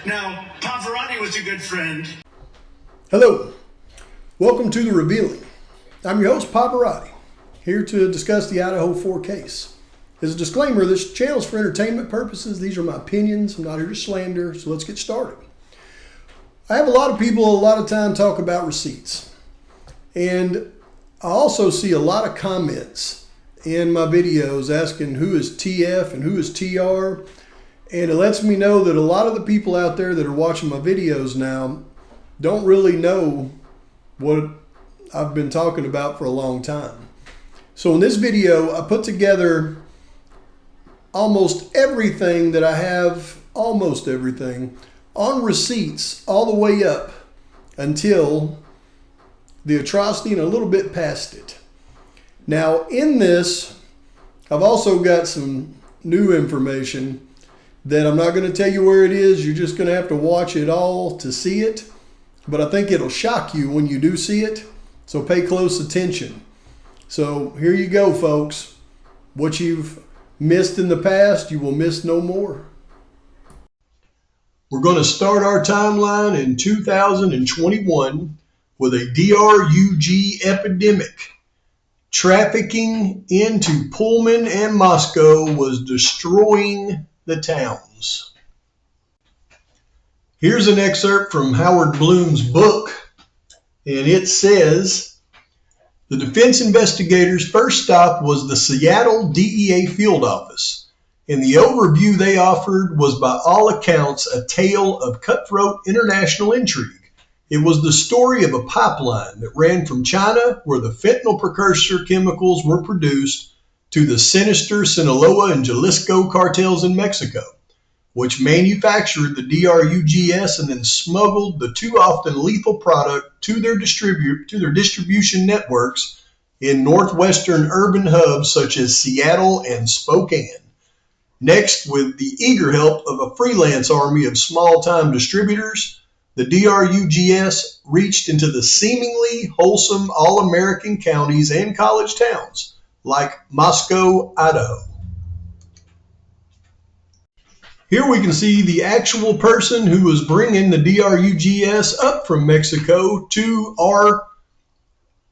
Now, Pavarotti was a good friend. Hello, welcome to The Revealing. I'm your host, Pavarotti, here to discuss the Idaho 4 case. As a disclaimer, this channel is for entertainment purposes. These are my opinions. I'm not here to slander, so let's get started. I have a lot of people a lot of time talk about receipts. And I also see a lot of comments in my videos asking who is TF and who is TR. And it lets me know that a lot of the people out there that are watching my videos now don't really know what I've been talking about for a long time. So in this video, I put together almost everything that I have, almost everything, on receipts all the way up until the atrocity and a little bit past it. Now in this, I've also got some new information that I'm not going to tell you where it is. You're just going to have to watch it all to see it. But I think it'll shock you when you do see it. So pay close attention. So here you go, folks. What you've missed in the past, you will miss no more. We're going to start our timeline in 2021 with a DRUG epidemic. Trafficking into Pullman and Moscow was destroying the towns. Here's an excerpt from Howard Bloom's book, and it says, the defense investigators' first stop was the Seattle DEA field office, and the overview they offered was by all accounts a tale of cutthroat international intrigue. It was the story of a pipeline that ran from China, where the fentanyl precursor chemicals were produced, to the sinister Sinaloa and Jalisco cartels in Mexico, which manufactured the DRUGS and then smuggled the too often lethal product to their distribution networks in northwestern urban hubs such as Seattle and Spokane. Next, with the eager help of a freelance army of small-time distributors, the DRUGS reached into the seemingly wholesome all-American counties and college towns like Moscow, Idaho. Here we can see the actual person who was bringing the DRUGS up from Mexico to our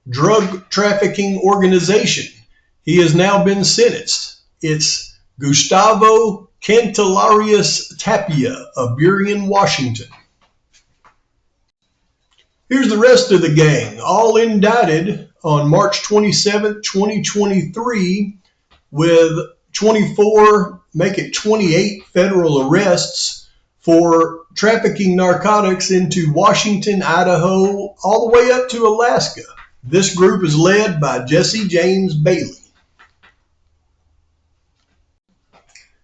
drug trafficking organization. He has now been sentenced. It's Gustavo Cantillarius Tapia of Burien, Washington. Here's the rest of the gang, all indicted on March 27, 2023, with 24, make it 28 federal arrests for trafficking narcotics into Washington, Idaho, all the way up to Alaska. This group is led by Jesse James Bailey.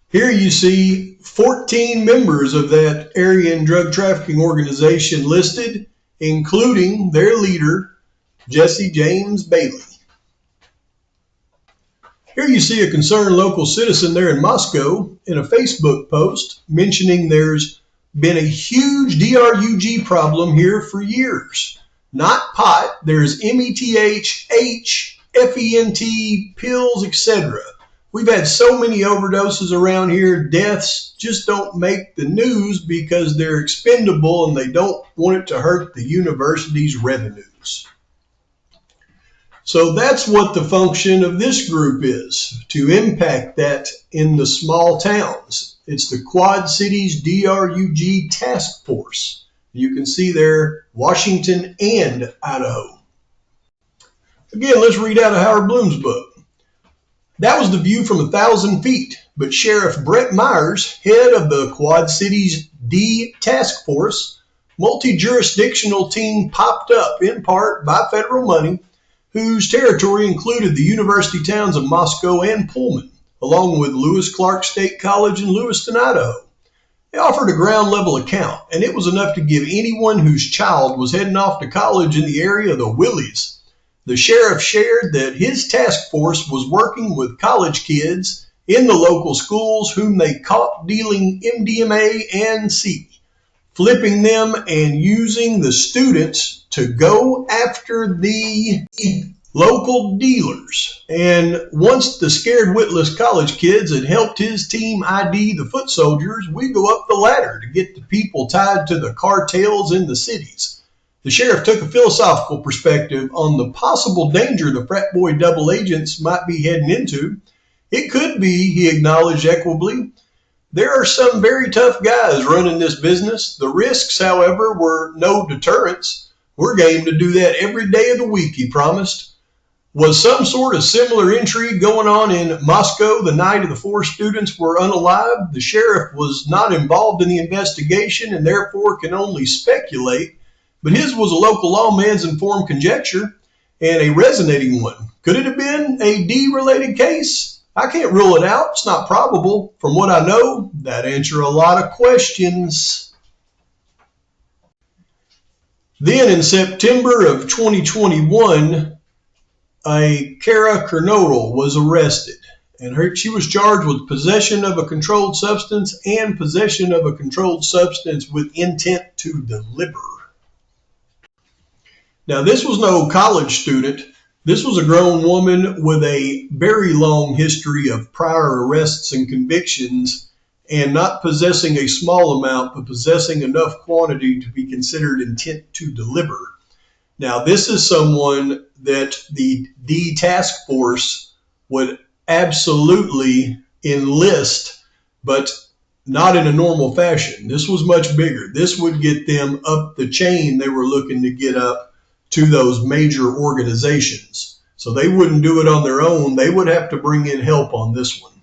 Here you see 14 members of that Aryan drug trafficking organization listed, including their leader, Jesse James Bailey. Here you see a concerned local citizen there in Moscow in a Facebook post mentioning there's been a huge DRUG problem here for years. Not pot, there's METH, H, FENT, pills, etc. We've had so many overdoses around here, deaths just don't make the news because they're expendable and they don't want it to hurt the university's revenues. So that's what the function of this group is, to impact that in the small towns. It's the Quad Cities DRUG Task Force. You can see there Washington and Idaho. Again, let's read out of Howard Bloom's book. That was the view from 1,000 feet, but Sheriff Brett Myers, head of the Quad Cities D Task Force, multi-jurisdictional team popped up in part by federal money, whose territory included the university towns of Moscow and Pullman, along with Lewis Clark State College in Lewiston, Idaho. They offered a ground level account, and it was enough to give anyone whose child was heading off to college in the area the willies. The sheriff shared that his task force was working with college kids in the local schools whom they caught dealing MDMA and C, flipping them and using the students to go after the local dealers. And once the scared witless college kids had helped his team ID the foot soldiers, we go up the ladder to get the people tied to the cartels in the cities. The sheriff took a philosophical perspective on the possible danger the frat boy double agents might be heading into. It could be, he acknowledged equably. There are some very tough guys running this business. The risks, however, were no deterrents. We're game to do that every day of the week, he promised. Was some sort of similar intrigue going on in Moscow the night of the 4 students were unalived? The sheriff was not involved in the investigation and therefore can only speculate, but his was a local lawman's informed conjecture and a resonating one. Could it have been a D-related case? I can't rule it out. It's not probable. From what I know, that answers a lot of questions. Then in September of 2021, a Kara Kernodle was arrested, and she was charged with possession of a controlled substance and possession of a controlled substance with intent to deliver. Now, this was no college student. This was a grown woman with a very long history of prior arrests and convictions, and not possessing a small amount, but possessing enough quantity to be considered intent to deliver. Now, this is someone that the D task force would absolutely enlist, but not in a normal fashion. This was much bigger. This would get them up the chain they were looking to get up to those major organizations. So they wouldn't do it on their own. They would have to bring in help on this one.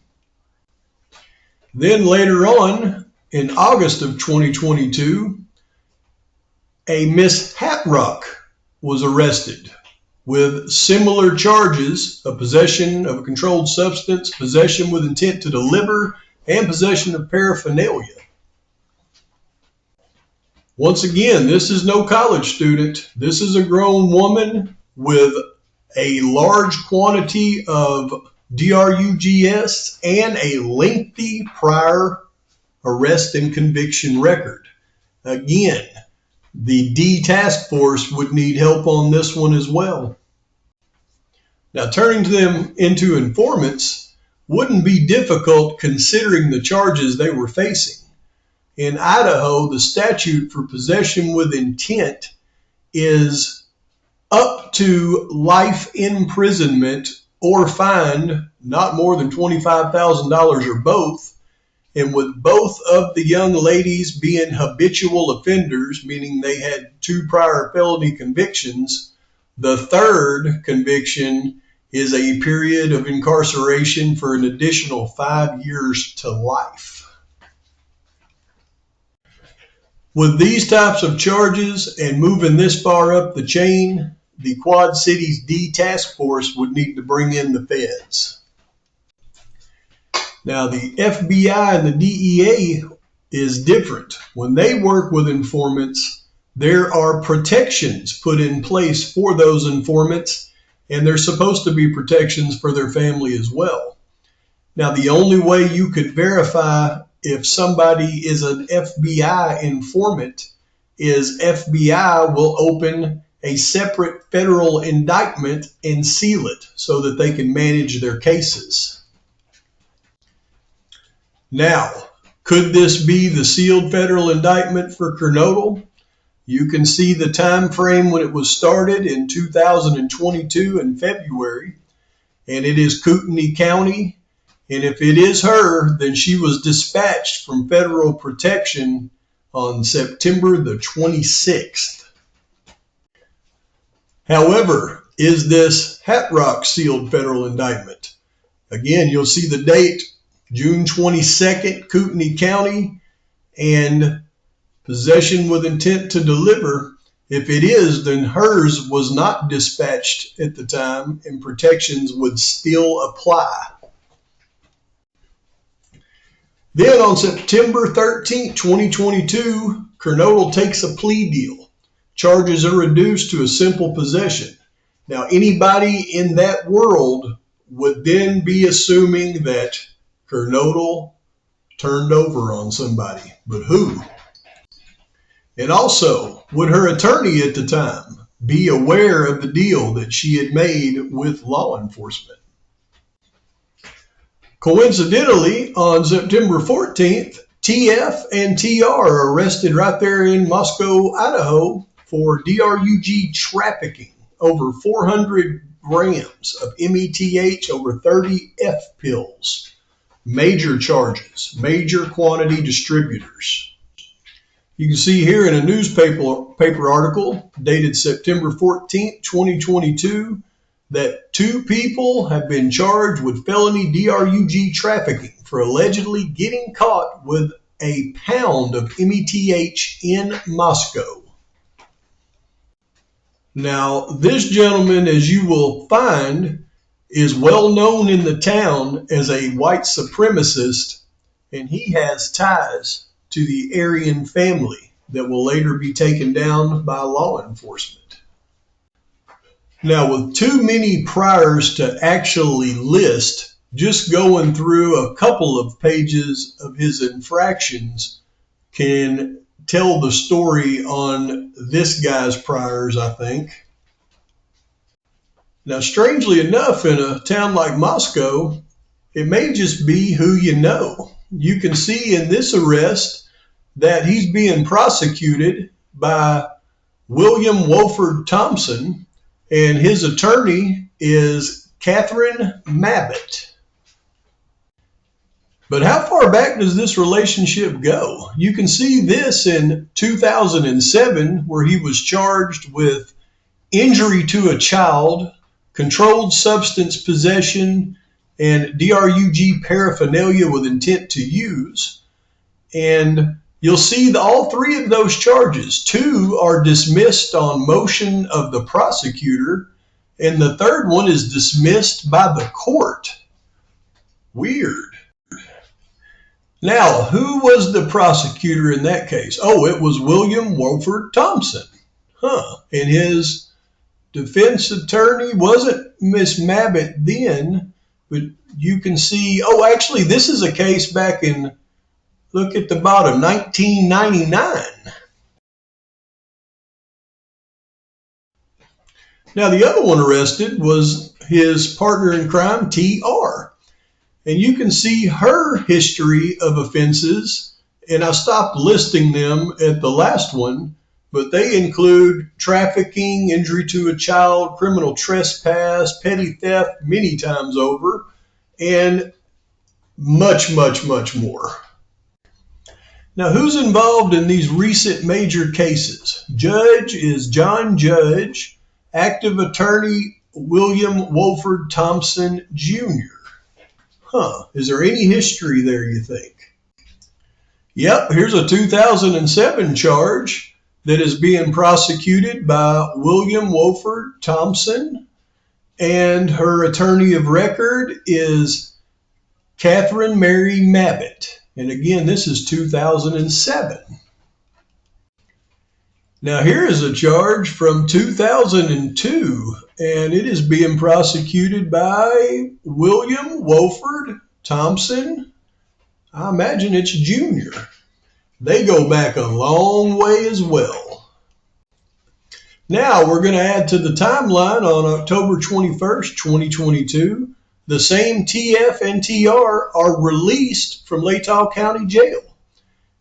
Then later on, in August of 2022, a Miss Hatrock was arrested with similar charges of possession of a controlled substance, possession with intent to deliver, and possession of paraphernalia. Once again, this is no college student. This is a grown woman with a large quantity of drugs and a lengthy prior arrest and conviction record. Again, the D task force would need help on this one as well. Now, turning to them into informants wouldn't be difficult considering the charges they were facing. In Idaho, the statute for possession with intent is up to life imprisonment or fined not more than $25,000 or both. And with both of the young ladies being habitual offenders, meaning they had 2 prior felony convictions, the third conviction is a period of incarceration for an additional 5 years to life. With these types of charges and moving this far up the chain, the Quad Cities D task force would need to bring in the feds. Now, the FBI and the DEA is different. When they work with informants, there are protections put in place for those informants, and there's supposed to be protections for their family as well. Now, the only way you could verify if somebody is an FBI informant is FBI will open a separate federal indictment and seal it so that they can manage their cases. Now, could this be the sealed federal indictment for Kernodle? You can see the time frame when it was started in 2022 in February, and it is Kootenai County. And if it is her, then she was dispatched from federal protection on September the 26th. However, is this Hatrock sealed federal indictment? Again, you'll see the date, June 22nd, Kootenai County, and possession with intent to deliver. If it is, then hers was not dispatched at the time, and protections would still apply. Then on September 13, 2022, Kernodle takes a plea deal. Charges are reduced to a simple possession. Now, anybody in that world would then be assuming that Kernodle turned over on somebody. But who? And also, would her attorney at the time be aware of the deal that she had made with law enforcement. Coincidentally, on September 14th, TF and TR are arrested right there in Moscow, Idaho for DRUG trafficking, over 400 grams of METH, over 30 F pills. Major charges, major quantity distributors. You can see here in a newspaper article dated September 14th, 2022, that 2 people have been charged with felony DRUG trafficking for allegedly getting caught with a pound of METH in Moscow. Now, this gentleman, as you will find, is well known in the town as a white supremacist, and he has ties to the Aryan family that will later be taken down by law enforcement. Now, with too many priors to actually list, just going through a couple of pages of his infractions can tell the story on this guy's priors, I think. Now, strangely enough, in a town like Moscow, it may just be who you know. You can see in this arrest that he's being prosecuted by William Wolford Thompson, and his attorney is Catherine Mabbitt. But how far back does this relationship go? You can see this in 2007, where he was charged with injury to a child, controlled substance possession, and DRUG paraphernalia with intent to use. And you'll see that all 3 of those charges, 2 are dismissed on motion of the prosecutor, and the 3rd one is dismissed by the court. Weird. Now, who was the prosecutor in that case? Oh, it was William Wolford Thompson. And his defense attorney wasn't Miss Mabbitt then, but you can see, oh, actually, this is a case back in, look at the bottom, 1999. Now, the other one arrested was his partner in crime, TR. And you can see her history of offenses, and I stopped listing them at the last one, but they include trafficking, injury to a child, criminal trespass, petty theft many times over, and much, much, much more. Now, who's involved in these recent major cases? Judge is John Judge, active attorney William Wolford Thompson Jr. Is there any history there, you think? Yep, here's a 2007 charge that is being prosecuted by William Wolford Thompson, and her attorney of record is Catherine Mary Mabbitt. And again, this is 2007. Now, here is a charge from 2002, and it is being prosecuted by William Wolford Thompson. I imagine it's Junior. They go back a long way as well. Now, we're going to add to the timeline on October 21st, 2022. The same TF and TR are released from Latah County Jail.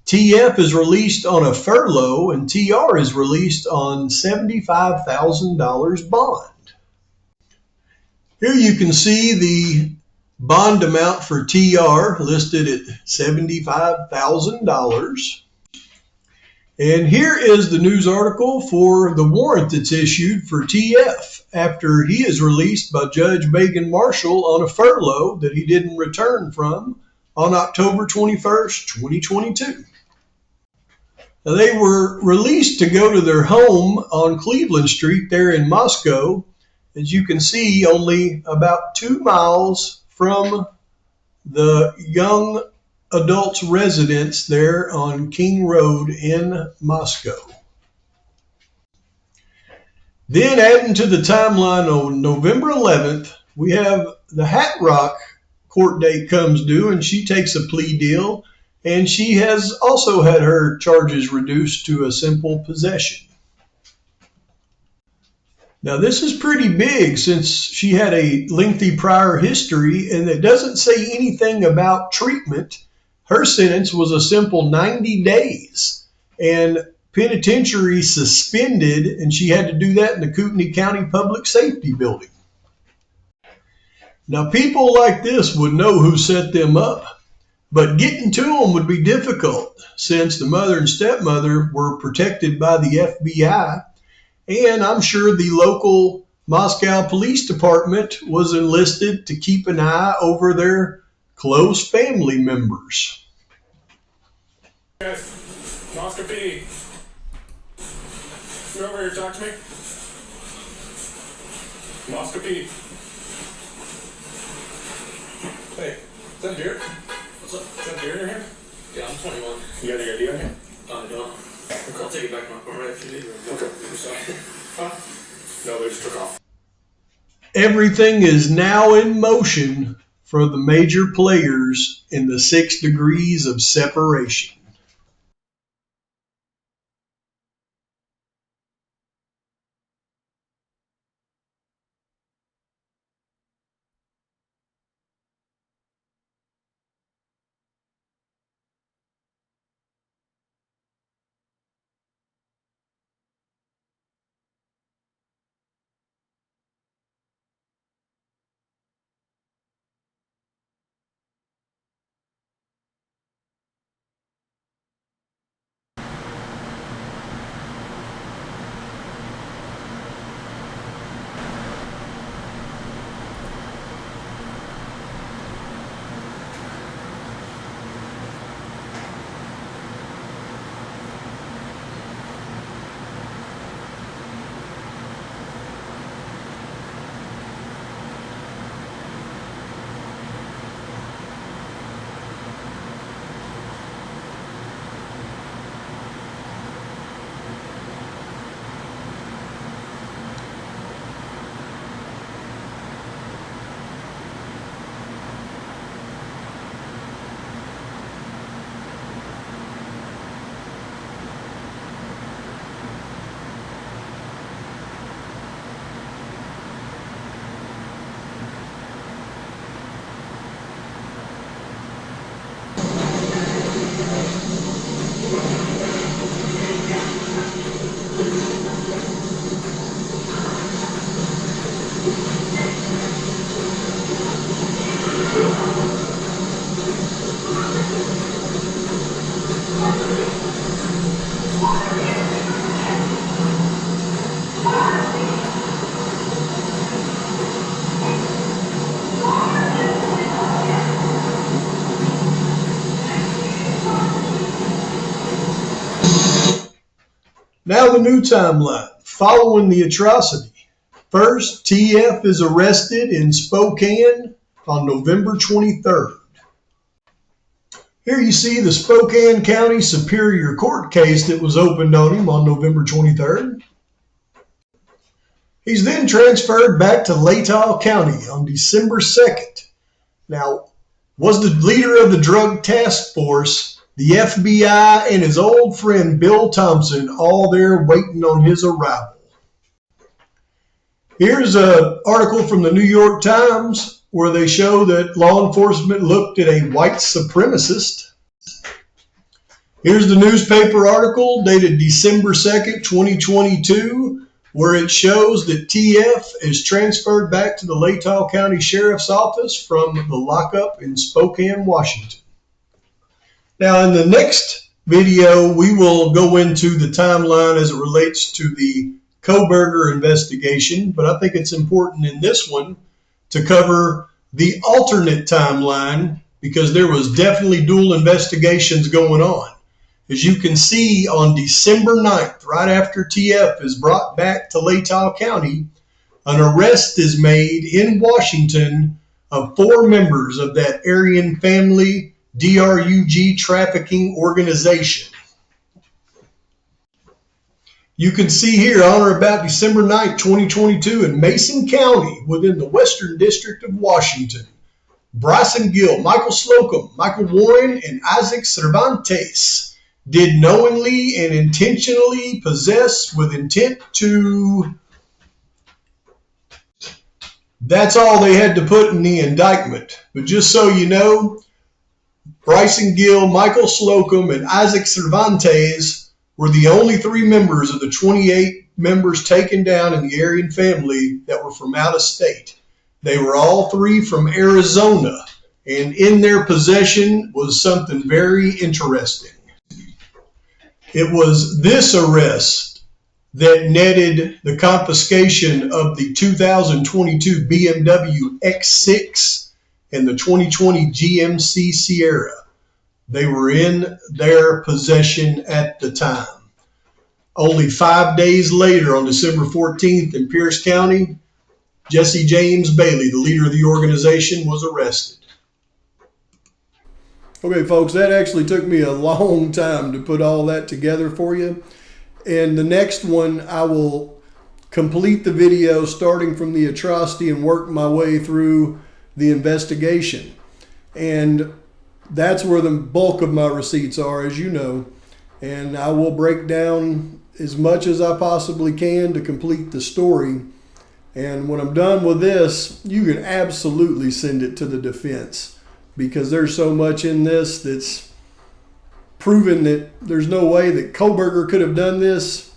TF is released on a furlough, and TR is released on $75,000 bond. Here you can see the bond amount for TR listed at $75,000. And here is the news article for the warrant that's issued for TF after he is released by Judge Megan Marshall on a furlough that he didn't return from on October 21st, 2022. Now, they were released to go to their home on Cleveland Street there in Moscow, as you can see, only about 2 miles from the young adults' residence there on King Road in Moscow. Then, adding to the timeline on November 11th, we have the Hat Rock court date comes due, and she takes a plea deal. And she has also had her charges reduced to a simple possession. Now, this is pretty big since she had a lengthy prior history, and it doesn't say anything about treatment. Her sentence was a simple 90 days and penitentiary suspended, and she had to do that in the Kootenai County Public Safety Building. Now, people like this would know who set them up, but getting to them would be difficult since the mother and stepmother were protected by the FBI. And I'm sure the local Moscow Police Department was enlisted to keep an eye over their close family members. Yes, Moscow PD. You over here to talk to me? Moscow PD. Hey, is that beer? What's up? Is that beer in your hand? Yeah, I'm 21. You got any idea on you? No. I'll take it back to my car right if you need it. Okay. Huh? No, they just took off. Everything is now in motion for the major players in the 6 degrees of separation. Now the new timeline, following the atrocity. First, TF is arrested in Spokane on November 23rd. Here you see the Spokane County Superior Court case that was opened on him on November 23rd. He's then transferred back to Latah County on December 2nd. Now, was the leader of the drug task force, the FBI, and his old friend Bill Thompson all there waiting on his arrival? Here's an article from the New York Times where they show that law enforcement looked at a white supremacist. Here's the newspaper article dated December 2nd, 2022, where it shows that TF is transferred back to the Latah County Sheriff's Office from the lockup in Spokane, Washington. Now, in the next video, we will go into the timeline as it relates to the Kohberger investigation, but I think it's important in this one to cover the alternate timeline because there was definitely dual investigations going on. As you can see, on December 9th, right after TF is brought back to Latah County, an arrest is made in Washington of 4 members of that Aryan family DRUG trafficking organization. You can see here on or about December 9th, 2022 in Mason County within the Western District of Washington, Bryson Gill, Michael Slocum, Michael Warren, and Isaac Cervantes did knowingly and intentionally possess with intent to That's all they had to put in the indictment. But just so you know, Bryson Gill, Michael Slocum, and Isaac Cervantes were the only 3 members of the 28 members taken down in the Aryan family that were from out of state. They were all 3 from Arizona, and in their possession was something very interesting. It was this arrest that netted the confiscation of the 2022 BMW X6 and the 2020 GMC Sierra. They were in their possession at the time. Only 5 days later, on December 14th in Pierce County, Jesse James Bailey, the leader of the organization, was arrested. Okay, folks, that actually took me a long time to put all that together for you. And the next one, I will complete the video starting from the atrocity and work my way through the investigation. And that's where the bulk of my receipts are, as you know. And I will break down as much as I possibly can to complete the story. And when I'm done with this, you can absolutely send it to the defense, because there's so much in this that's proven that there's no way that Kohberger could have done this.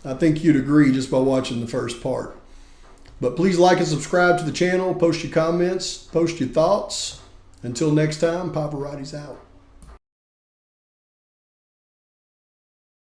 I think you'd agree just by watching the first part. But please like and subscribe to the channel, post your comments, post your thoughts. Until next time, Pavarotti's out.